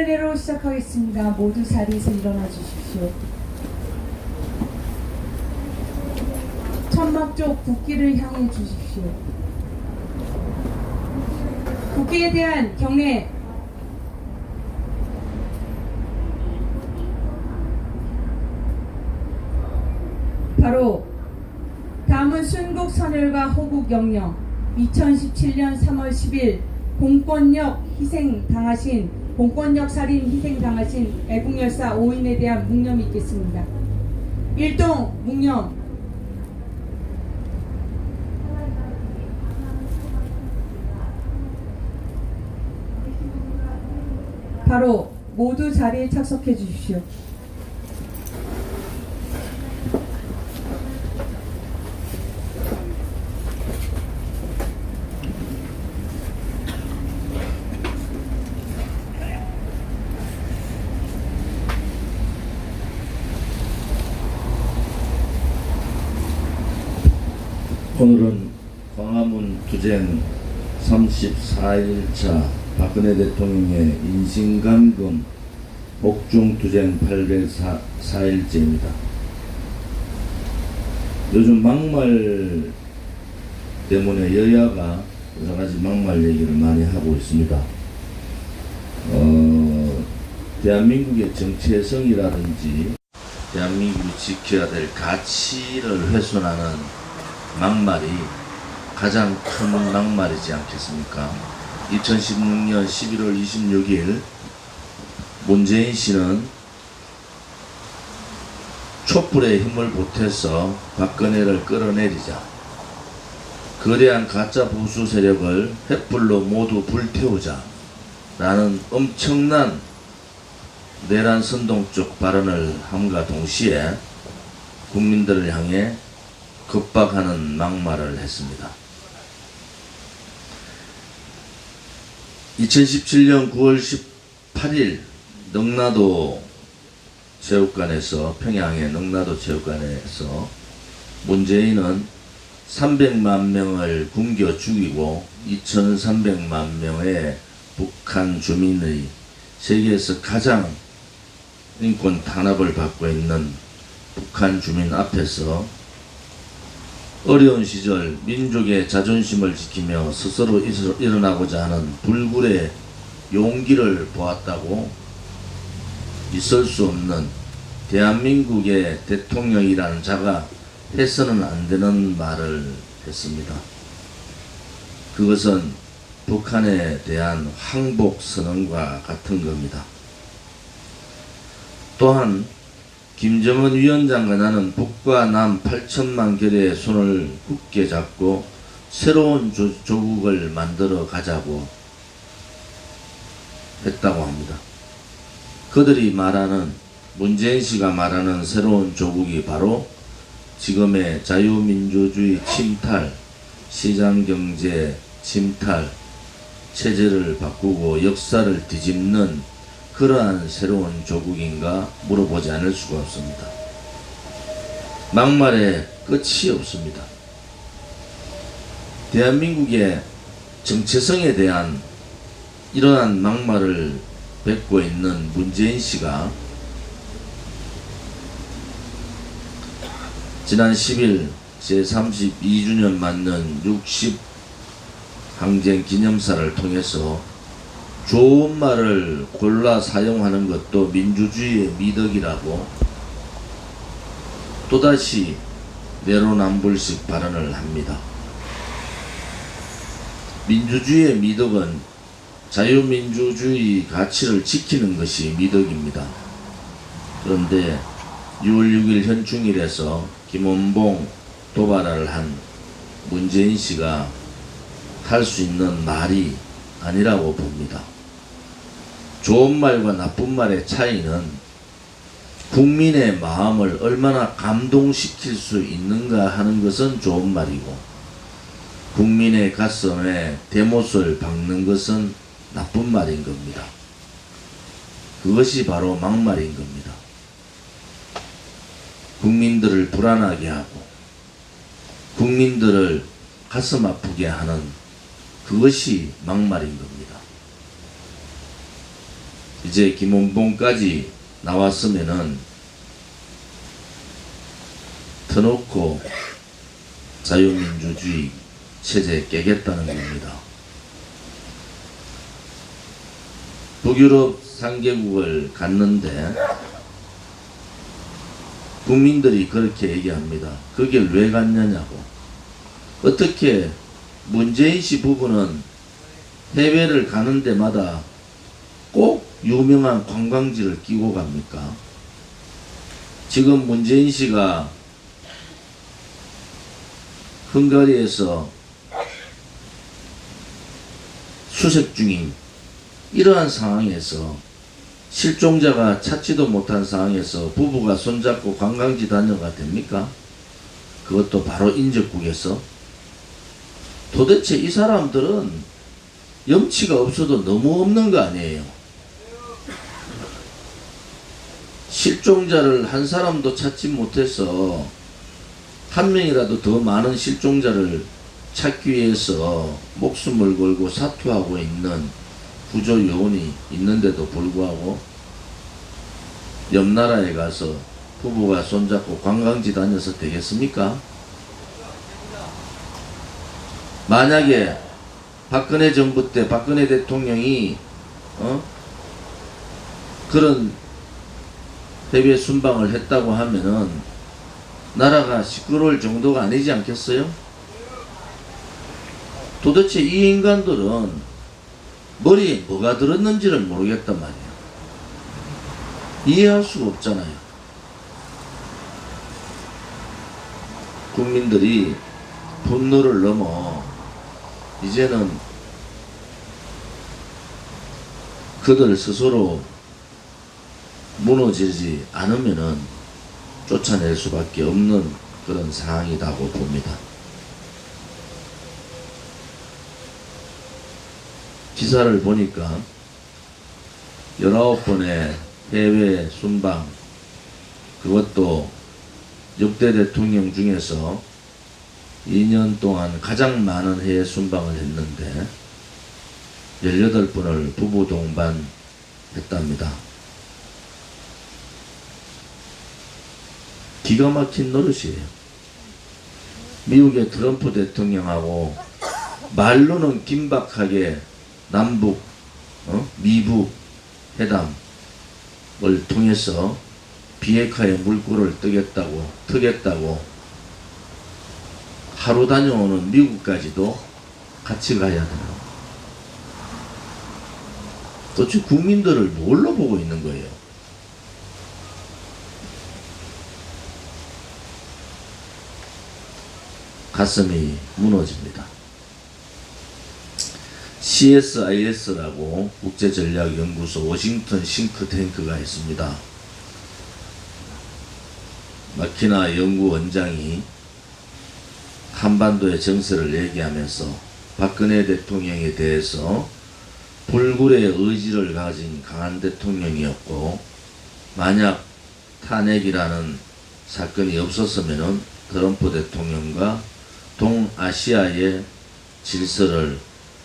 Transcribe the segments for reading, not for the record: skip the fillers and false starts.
은혜로 시작하겠습니다. 모두 자리에서 일어나 주십시오. 천막 쪽 국기를 향해 주십시오. 국기에 대한 경례. 바로 다음은 순국 선열과 호국 영령 2017년 3월 10일 공권력 살인 희생 당하신 애국열사 5인에 대한 묵념이 있겠습니다. 1동 묵념. 바로 모두 자리에 착석해 주십시오. 오늘은 광화문 투쟁 34일차 박근혜 대통령의 인신감금 옥중투쟁 804일째입니다. 요즘 막말 때문에 여야가 여러가지 막말 얘기를 많이 하고 있습니다. 대한민국의 정체성이라든지 대한민국이 지켜야 될 가치를 훼손하는 막말이 가장 큰 막말이지 않겠습니까? 2016년 11월 26일 문재인 씨는 촛불에 힘을 보태서 박근혜를 끌어내리자 거대한 가짜 보수 세력을 횃불로 모두 불태우자 라는 엄청난 내란 선동적 발언을 함과 동시에 국민들을 향해 겁박하는 막말을 했습니다. 2017년 9월 18일 능라도 체육관에서 평양의 능라도 체육관에서 문재인은 300만 명을 굶겨 죽이고 2300만 명의 북한 주민의 세계에서 가장 인권 탄압을 받고 있는 북한 주민 앞에서 어려운 시절 민족의 자존심을 지키며 스스로 일어나고자 하는 불굴의 용기를 보았다고 있을 수 없는 대한민국의 대통령이라는 자가 해서는 안 되는 말을 했습니다. 그것은 북한에 대한 항복 선언과 같은 겁니다. 또한 김정은 위원장과 나는 북과 남 8천만 결의 손을 굳게 잡고 새로운 조국을 만들어 가자고 했다고 합니다. 그들이 말하는, 문재인 씨가 말하는 새로운 조국이 바로 지금의 자유민주주의 침탈, 시장경제 침탈, 체제를 바꾸고 역사를 뒤집는 그러한 새로운 조국인가 물어보지 않을 수가 없습니다. 막말에 끝이 없습니다. 대한민국의 정체성에 대한 이러한 막말을 뱉고 있는 문재인 씨가 지난 10일 제32주년 맞는 60 항쟁 기념사를 통해서 좋은 말을 골라 사용하는 것도 민주주의의 미덕이라고 또다시 내로남불식 발언을 합니다. 민주주의의 미덕은 자유민주주의 가치를 지키는 것이 미덕입니다. 그런데 6월 6일 현충일에서 김원봉 도발을 한 문재인 씨가 할 수 있는 말이 아니라고 봅니다. 좋은 말과 나쁜 말의 차이는 국민의 마음을 얼마나 감동시킬 수 있는가 하는 것은 좋은 말이고 국민의 가슴에 대못을 박는 것은 나쁜 말인 겁니다. 그것이 바로 막말인 겁니다. 국민들을 불안하게 하고 국민들을 가슴 아프게 하는 그것이 막말인 겁니다. 이제 김원봉까지 나왔으면은 터놓고 자유민주주의 체제 깨겠다는 겁니다. 북유럽 3개국을 갔는데 국민들이 그렇게 얘기합니다. 거길 왜 갔냐냐고. 어떻게 문재인 씨 부부는 해외를 가는 데마다 꼭 유명한 관광지를 끼고 갑니까? 지금 문재인 씨가 헝가리에서 수색 중인 이러한 상황에서 실종자가 찾지도 못한 상황에서 부부가 손잡고 관광지 다녀가 됩니까? 그것도 바로 인접국에서. 도대체 이 사람들은 염치가 없어도 너무 없는 거 아니에요? 실종자를 한 사람도 찾지 못해서 한 명이라도 더 많은 실종자를 찾기 위해서 목숨을 걸고 사투하고 있는 구조 요원이 있는데도 불구하고 옆 나라에 가서 부부가 손잡고 관광지 다녀서 되겠습니까? 만약에 박근혜 정부 때 박근혜 대통령이 그런 해외 순방을 했다고 하면은 나라가 시끄러울 정도가 아니지 않겠어요? 도대체 이 인간들은 머리에 뭐가 들었는지를 모르겠단 말이에요. 이해할 수가 없잖아요. 국민들이 분노를 넘어 이제는 그들 스스로 무너지지 않으면은 쫓아낼 수밖에 없는 그런 상황이라고 봅니다. 기사를 보니까 19번의 해외 순방, 그것도 역대 대통령 중에서 2년 동안 가장 많은 해외 순방을 했는데 18번을 부부 동반했답니다. 기가 막힌 노릇이에요. 미국의 트럼프 대통령하고 말로는 긴박하게 남북, 미북 회담을 통해서 비핵화의 물꼬를 트겠다고 하루 다녀오는 미국까지도 같이 가야 돼요. 도대체 국민들을 뭘로 보고 있는 거예요? 가슴이 무너집니다. CSIS라고 국제전략연구소 워싱턴 싱크탱크가 있습니다. 마키나 연구원장이 한반도의 정세를 얘기하면서 박근혜 대통령에 대해서 불굴의 의지를 가진 강한 대통령이었고, 만약 탄핵이라는 사건이 없었으면 트럼프 대통령과 동아시아의 질서를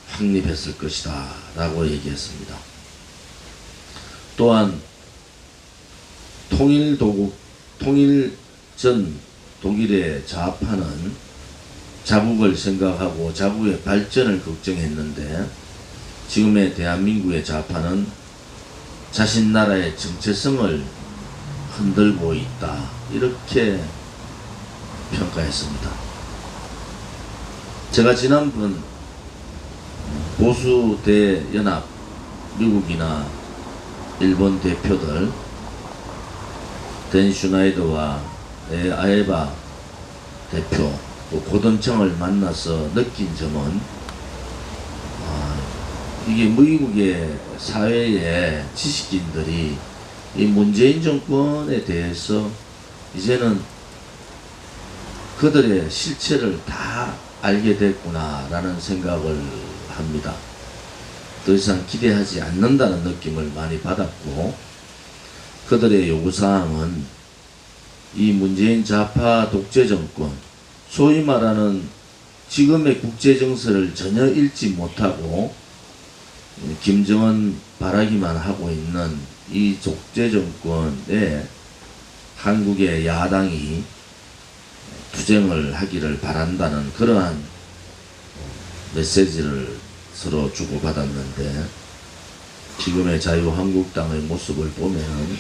확립했을 것이다 라고 얘기했습니다. 또한 통일 전 독일의 좌파는 자국을 생각하고 자국의 발전을 걱정했는데, 지금의 대한민국의 좌파는 자신 나라의 정체성을 흔들고 있다, 이렇게 평가했습니다. 제가 지난번 보수 대연합, 미국이나 일본 대표들 댄 슈나이더와 아에바 대표, 또 고등청을 만나서 느낀 점은 이게 미국의 사회의 지식인들이 이 문재인 정권에 대해서 이제는 그들의 실체를 다 알게 됐구나 라는 생각을 합니다. 더 이상 기대하지 않는다는 느낌을 많이 받았고, 그들의 요구사항은 이 문재인 좌파 독재정권, 소위 말하는 지금의 국제정세를 전혀 읽지 못하고 김정은 바라기만 하고 있는 이 독재 정권에 한국의 야당이 투쟁을 하기를 바란다는 그러한 메시지를 서로 주고받았는데, 지금의 자유한국당의 모습을 보면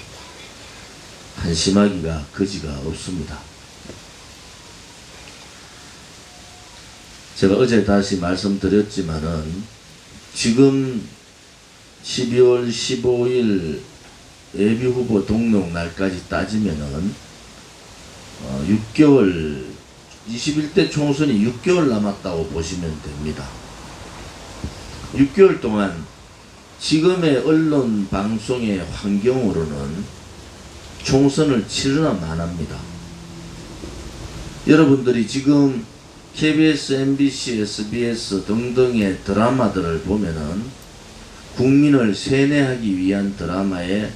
한심하기가 거지가 없습니다. 제가 어제 다시 말씀드렸지만은 지금 12월 15일 예비후보 등록 날까지 따지면은 6개월, 21대 총선이 6개월 남았다고 보시면 됩니다. 6개월 동안 지금의 언론 방송의 환경으로는 총선을 치르나 마나합니다. 여러분들이 지금 KBS, MBC, SBS 등등의 드라마들을 보면은 국민을 세뇌하기 위한 드라마에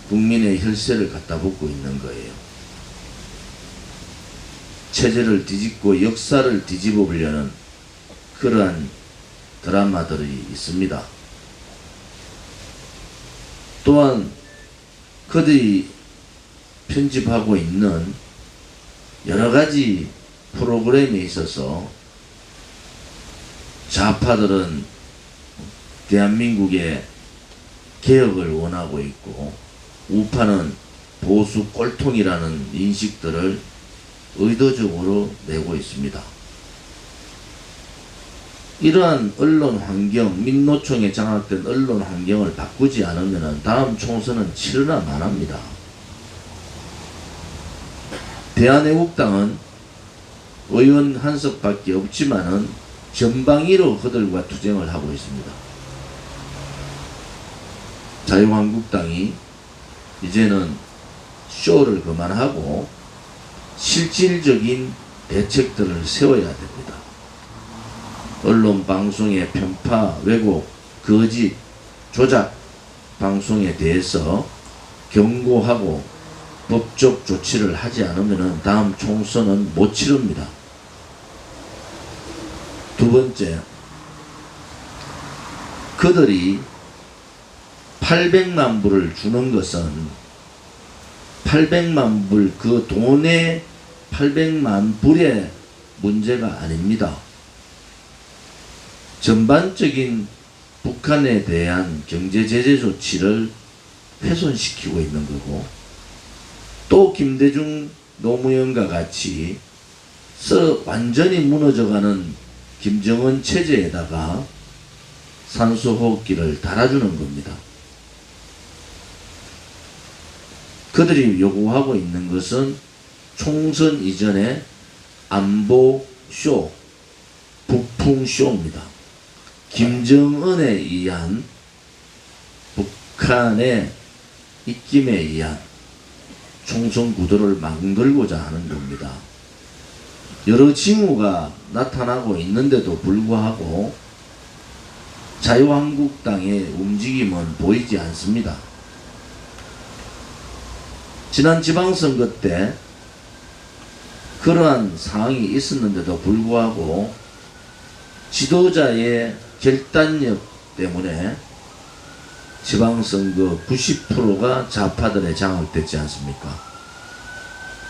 국민의 혈세를 갖다 붓고 있는 거예요. 체제를 뒤집고 역사를 뒤집어 보려는 그러한 드라마들이 있습니다. 또한 그들이 편집하고 있는 여러가지 프로그램에 있어서 좌파들은 대한민국의 개혁을 원하고 있고 우파는 보수 꼴통이라는 인식들을 의도적으로 내고 있습니다. 이러한 언론 환경, 민노총에 장악된 언론 환경을 바꾸지 않으면 다음 총선은 치르나 마나합니다. 대한애국당은 의원 한석밖에 없지만은 전방위로 그들과 투쟁을 하고 있습니다. 자유한국당이 이제는 쇼를 그만하고 실질적인 대책들을 세워야 됩니다. 언론 방송의 편파, 왜곡, 거짓, 조작 방송에 대해서 경고하고 법적 조치를 하지 않으면 다음 총선은 못 치릅니다. 두 번째, 그들이 800만 불을 주는 것은 800만 불, 그 돈의 800만 불의 문제가 아닙니다. 전반적인 북한에 대한 경제 제재 조치를 훼손시키고 있는 거고, 또 김대중 노무현과 같이 완전히 무너져가는 김정은 체제에다가 산소호흡기를 달아주는 겁니다. 그들이 요구하고 있는 것은 총선 이전에 안보쇼, 북풍쇼입니다. 김정은에 의한, 북한의 입김에 의한 총선 구도를 만들고자 하는 겁니다. 여러 징후가 나타나고 있는데도 불구하고 자유한국당의 움직임은 보이지 않습니다. 지난 지방선거 때 그러한 상황이 있었는데도 불구하고 지도자의 결단력 때문에 지방선거 90%가 좌파들에 장악됐지 않습니까?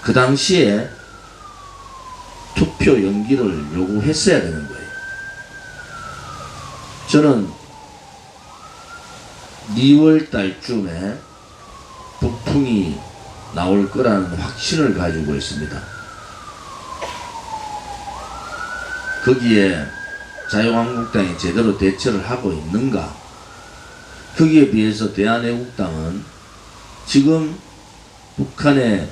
그 당시에 투표 연기를 요구했어야 되는 거예요. 저는 2월 달쯤에 북풍이 나올 거라는 확신을 가지고 있습니다. 거기에 자유한국당이 제대로 대처를 하고 있는가? 거기에 비해서 대한애국당은 지금 북한의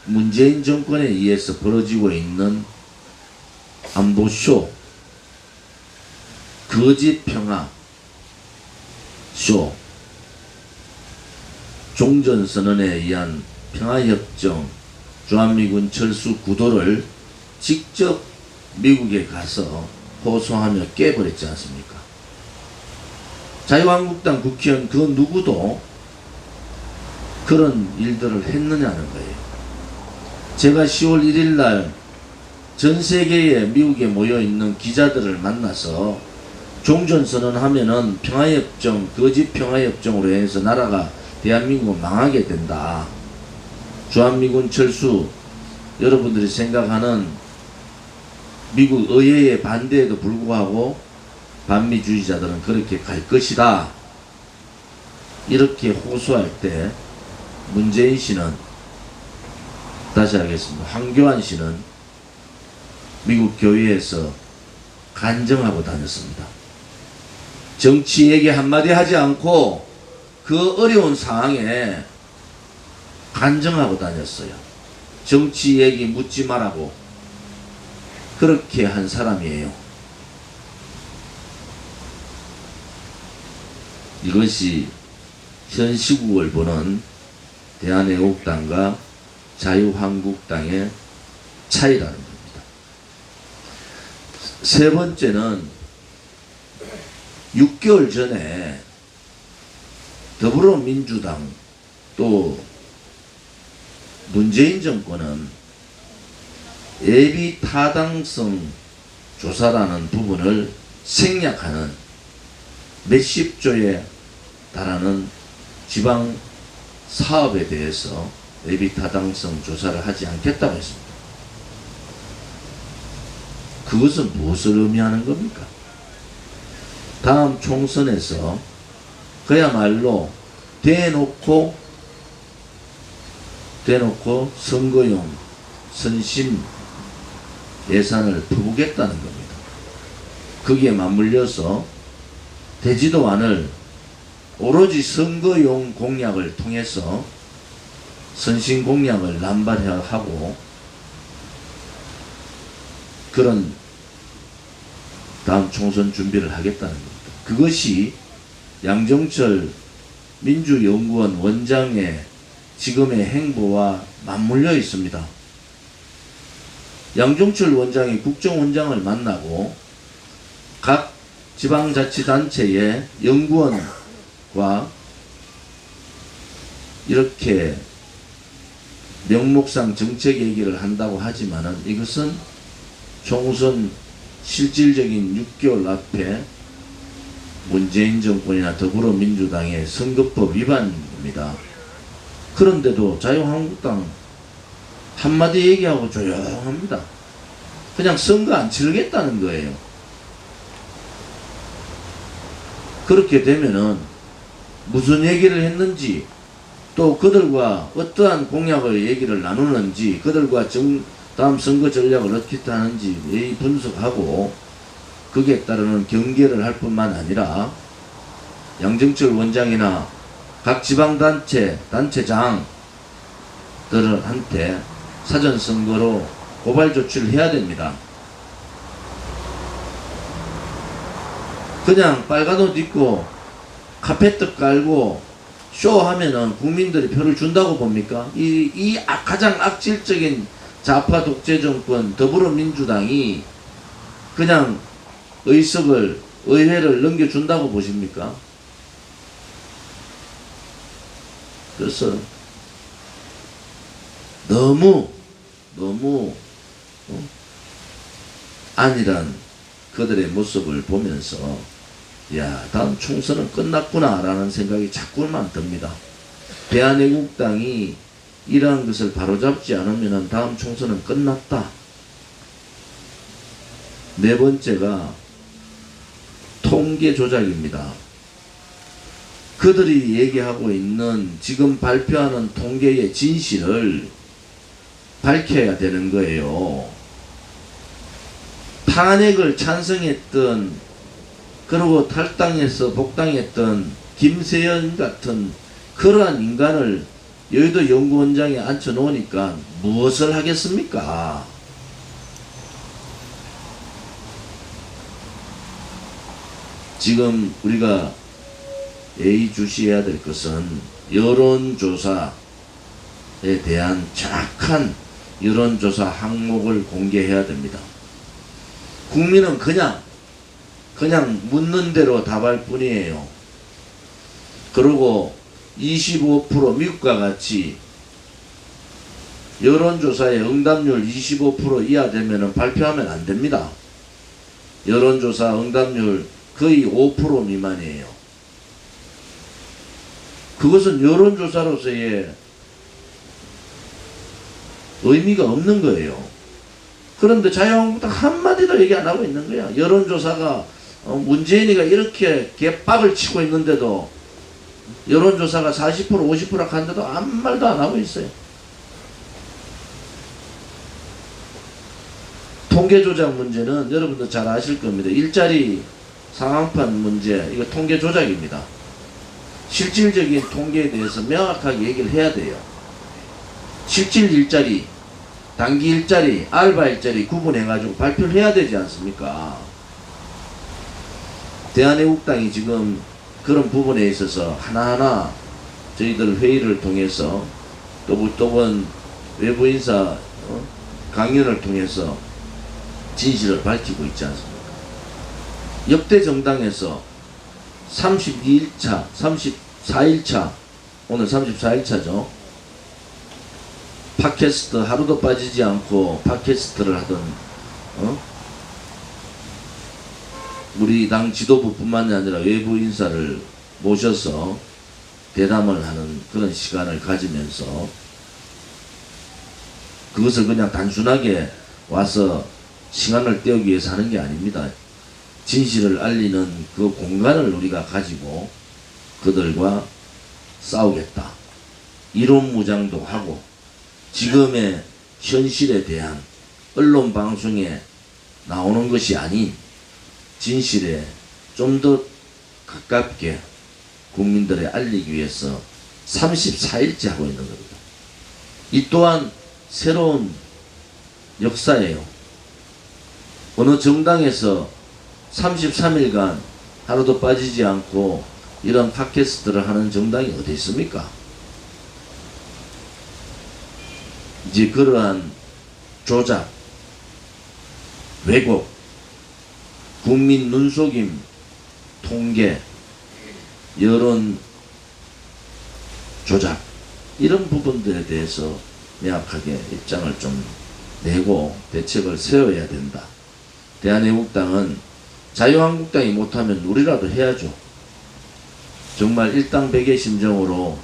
문재인 정권에 의해서 벌어지고 있는 안보쇼, 거짓 평화 쇼, 종전선언에 의한 평화협정, 주한미군 철수 구도를 직접 미국에 가서 호소하며 깨버렸지 않습니까? 자유한국당 국회의원 그 누구도 그런 일들을 했느냐는 거예요. 제가 10월 1일 날 전 세계에 미국에 모여 있는 기자들을 만나서 종전선언하면은 평화협정, 거짓 평화협정으로 해서 나라가 대한민국은 망하게 된다. 주한미군 철수, 여러분들이 생각하는 미국 의회의 반대에도 불구하고 반미주의자들은 그렇게 갈 것이다. 이렇게 호소할 때 문재인 씨는, 다시 하겠습니다, 황교안 씨는 미국 교회에서 간증하고 다녔습니다. 정치 얘기 한마디 하지 않고 그 어려운 상황에 간증하고 다녔어요. 정치 얘기 묻지 말라고. 그렇게 한 사람이에요. 이것이 현 시국을 보는 대한애국당과 자유한국당의 차이라는 겁니다. 세 번째는 6개월 전에 더불어민주당 또 문재인 정권은 예비 타당성 조사라는 부분을 생략하는 몇십 조에 달하는 지방 사업에 대해서 예비 타당성 조사를 하지 않겠다고 했습니다. 그것은 무엇을 의미하는 겁니까? 다음 총선에서 그야말로 대놓고 선거용 선심 예산을 퍼부겠다는 겁니다. 거기에 맞물려서 되지도 않을 오로지 선거용 공약을 통해서 선심 공약을 남발하고 그런 다음 총선 준비를 하겠다는 겁니다. 그것이 양정철 민주연구원 원장의 지금의 행보와 맞물려 있습니다. 양정철 원장이 국정원장을 만나고 각 지방자치단체의 연구원과 이렇게 명목상 정책 얘기를 한다고 하지만은 이것은 총선 실질적인 6개월 앞에 문재인 정권이나 더불어민주당의 선거법 위반입니다. 그런데도 자유한국당 한마디 얘기하고 조용합니다. 그냥 선거 안 치르겠다는 거예요. 그렇게 되면은 무슨 얘기를 했는지, 또 그들과 어떠한 공약을 얘기를 나누는지, 그들과 다음 선거 전략을 어떻게 하는지 분석하고 거기에 따르는 경계를 할 뿐만 아니라 양정철 원장이나 각 지방단체장들한테 사전선거로 고발 조치를 해야 됩니다. 그냥 빨간 옷 입고 카페트 깔고 쇼하면은 국민들이 표를 준다고 봅니까? 이 가장 악질적인 좌파 독재 정권 더불어민주당이 그냥 의회를 넘겨준다고 보십니까? 그래서 너무 안일한 그들의 모습을 보면서 야, 다음 총선은 끝났구나 라는 생각이 자꾸만 듭니다. 대한애국당이 이러한 것을 바로잡지 않으면 다음 총선은 끝났다. 네 번째가 통계 조작입니다. 그들이 얘기하고 있는 지금 발표하는 통계의 진실을 밝혀야 되는 거예요. 탄핵을 찬성했던, 그리고 탈당해서 복당했던 김세연 같은 그러한 인간을 여의도 연구원장에 앉혀놓으니까 무엇을 하겠습니까? 지금 우리가 예의주시해야 될 것은 여론조사에 대한 정확한 여론조사 항목을 공개해야 됩니다. 국민은 그냥 묻는 대로 답할 뿐이에요. 그리고 25% 미국과 같이 여론조사의 응답률 25% 이하 되면 발표하면 안 됩니다. 여론조사 응답률 거의 5% 미만이에요. 그것은 여론조사로서의 의미가 없는 거예요. 그런데 자유한국당 한마디도 얘기 안 하고 있는 거야. 여론조사가 문재인이가 이렇게 개빡을 치고 있는데도 여론조사가 40% 50% 한데도 아무 말도 안 하고 있어요. 통계조작 문제는 여러분도 잘 아실 겁니다. 일자리 상황판 문제, 이거 통계조작입니다. 실질적인 통계에 대해서 명확하게 얘기를 해야 돼요. 실질 일자리, 단기 일자리, 알바 일자리 구분해가지고 발표를 해야 되지 않습니까? 대한애국당이 지금 그런 부분에 있어서 하나하나 저희들 회의를 통해서 또번 외부 인사 강연을 통해서 진실을 밝히고 있지 않습니까? 역대 정당에서 32일차, 34일차, 오늘 34일차죠. 팟캐스트 하루도 빠지지 않고 팟캐스트를 하던 우리 당 지도부뿐만이 아니라 외부 인사를 모셔서 대담을 하는 그런 시간을 가지면서 그것을 그냥 단순하게 와서 시간을 때우기 위해서 하는 게 아닙니다. 진실을 알리는 그 공간을 우리가 가지고 그들과 싸우겠다. 이론 무장도 하고 지금의 현실에 대한 언론 방송에 나오는 것이 아닌 진실에 좀 더 가깝게 국민들에 알리기 위해서 34일째 하고 있는 겁니다. 이 또한 새로운 역사예요. 어느 정당에서 33일간 하루도 빠지지 않고 이런 팟캐스트를 하는 정당이 어디 있습니까? 이제 그러한 조작, 왜곡, 국민 눈속임, 통계, 여론 조작 이런 부분들에 대해서 명확하게 입장을 좀 내고 대책을 세워야 된다. 대한애국당은 자유한국당이 못하면 우리라도 해야죠. 정말 일당백의 심정으로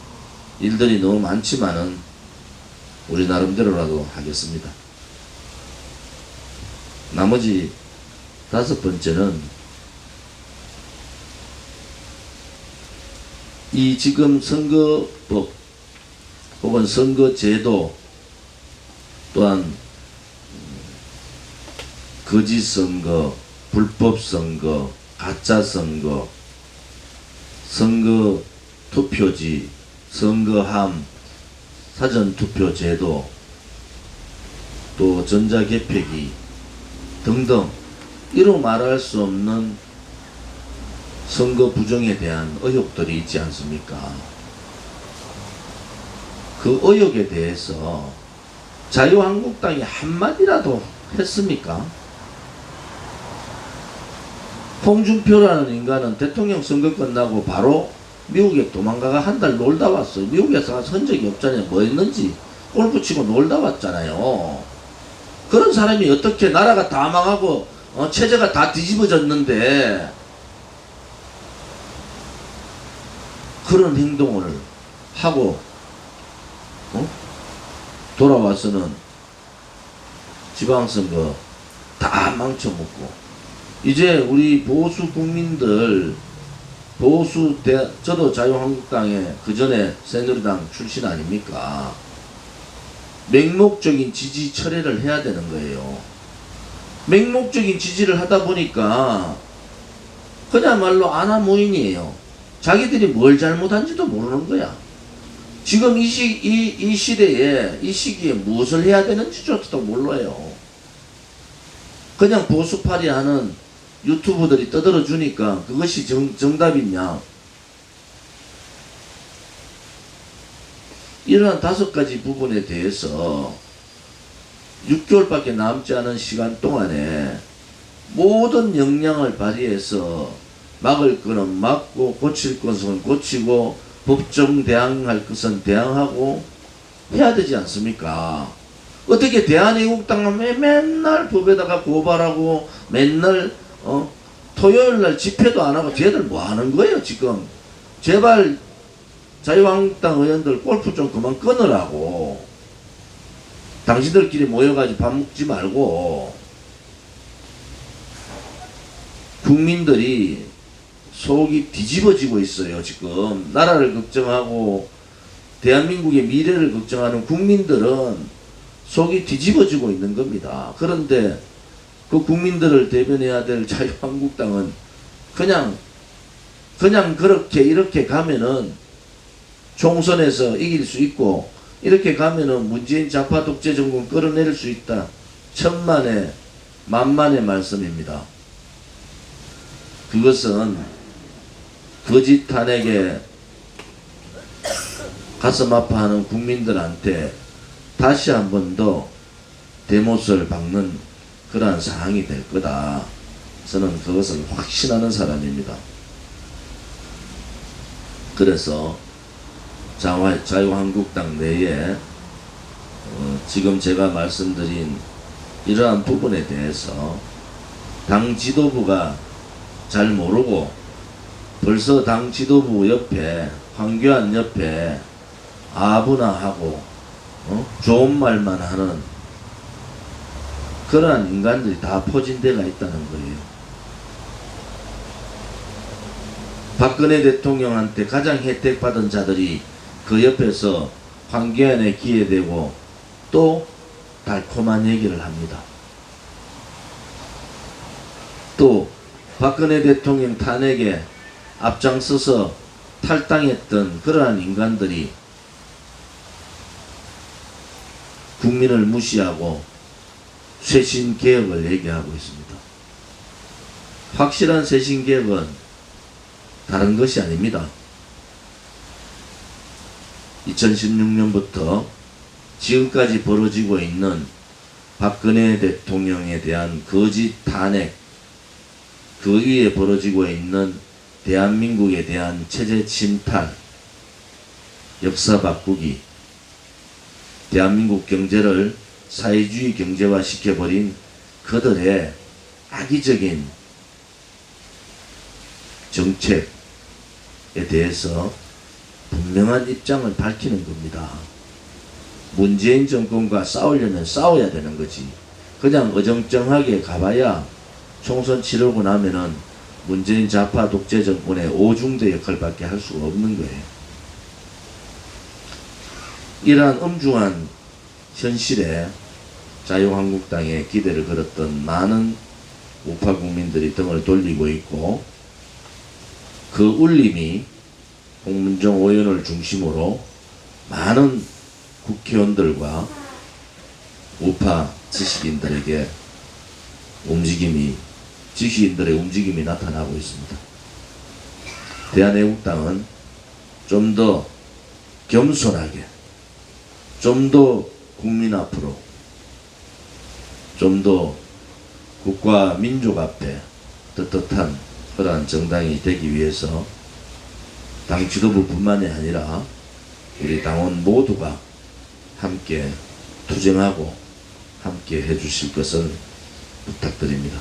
일들이 너무 많지만은 우리 나름대로라도 하겠습니다. 나머지 5번째는 이 지금 선거법 혹은 선거제도 또한 거짓선거, 불법선거, 가짜선거, 선거투표지, 선거함, 사전투표제도, 또 전자개표기 등등 이로 말할 수 없는 선거 부정에 대한 의혹들이 있지 않습니까? 그 의혹에 대해서 자유한국당이 한마디라도 했습니까? 홍준표라는 인간은 대통령 선거 끝나고 바로 미국에 도망가가 한 달 놀다 왔어요. 미국에서 한 적이 없잖아요. 뭐 했는지 골프 치고 놀다 왔잖아요. 그런 사람이 어떻게 나라가 다 망하고 체제가 다 뒤집어졌는데 그런 행동을 하고 돌아와서는 지방선거 다 망쳐먹고 이제 우리 보수 국민들 저도 자유한국당에 그 전에 새누리당 출신 아닙니까? 맹목적인 지지 철회를 해야 되는 거예요. 맹목적인 지지를 하다 보니까 그야말로 아나무인이에요. 자기들이 뭘 잘못한지도 모르는 거야. 지금 이 시대에 이 시기에 무엇을 해야 되는지조차도 몰라요. 그냥 보수파리 하는 유튜브들이 떠들어 주니까 그것이 정답이냐. 이러한 5가지 부분에 대해서 6개월밖에 남지 않은 시간 동안에 모든 역량을 발휘해서 막을 것은 막고 고칠 것은 고치고 법정 대항할 것은 대항하고 해야 되지 않습니까? 어떻게 대한애국당은 맨날 법에다가 고발하고 맨날 토요일 날 집회도 안 하고 쟤들 뭐 하는 거예요, 지금? 제발 자유한국당 의원들 골프 좀 그만 끊으라고. 당신들끼리 모여가지고 밥 먹지 말고. 국민들이 속이 뒤집어지고 있어요, 지금. 나라를 걱정하고 대한민국의 미래를 걱정하는 국민들은 속이 뒤집어지고 있는 겁니다. 그런데 그 국민들을 대변해야 될 자유한국당은 그냥 그렇게 이렇게 가면은 총선에서 이길 수 있고, 이렇게 가면은 문재인 좌파 독재 정권 끌어내릴 수 있다. 천만의 만만의 말씀입니다. 그것은 거짓 탄핵에 가슴 아파하는 국민들한테 다시 한 번 더 대못을 박는 그러한 상황이 될 거다. 저는 그것을 확신하는 사람입니다. 그래서 자유한국당 내에 지금 제가 말씀드린 이러한 부분에 대해서 당 지도부가 잘 모르고 벌써 당 지도부 옆에, 황교안 옆에 아부나 하고 좋은 말만 하는 그러한 인간들이 다 포진 데가 있다는 거예요. 박근혜 대통령한테 가장 혜택받은 자들이 그 옆에서 황교안에 기회되고 또 달콤한 얘기를 합니다. 또 박근혜 대통령 탄핵에 앞장서서 탈당했던 그러한 인간들이 국민을 무시하고 쇄신개혁을 얘기하고 있습니다. 확실한 쇄신개혁은 다른 것이 아닙니다. 2016년부터 지금까지 벌어지고 있는 박근혜 대통령에 대한 거짓 탄핵, 그 위에 벌어지고 있는 대한민국에 대한 체제 침탈, 역사 바꾸기, 대한민국 경제를 사회주의 경제화 시켜버린 그들의 악의적인 정책에 대해서 분명한 입장을 밝히는 겁니다. 문재인 정권과 싸우려면 싸워야 되는 거지. 그냥 어정쩡하게 가봐야 총선 치르고 나면은 문재인 좌파 독재 정권의 오중대 역할밖에 할 수가 없는 거예요. 이러한 엄중한 현실에 자유한국당에 기대를 걸었던 많은 우파 국민들이 등을 돌리고 있고, 그 울림이 홍문정 의원을 중심으로 많은 국회의원들과 우파 지식인들의 움직임이 나타나고 있습니다. 대한애국당은 좀 더 겸손하게, 좀 더 국민 앞으로, 좀 더 국가 민족 앞에 떳떳한 그러한 정당이 되기 위해서 당 지도부뿐만이 아니라 우리 당원 모두가 함께 투쟁하고 함께 해주실 것을 부탁드립니다.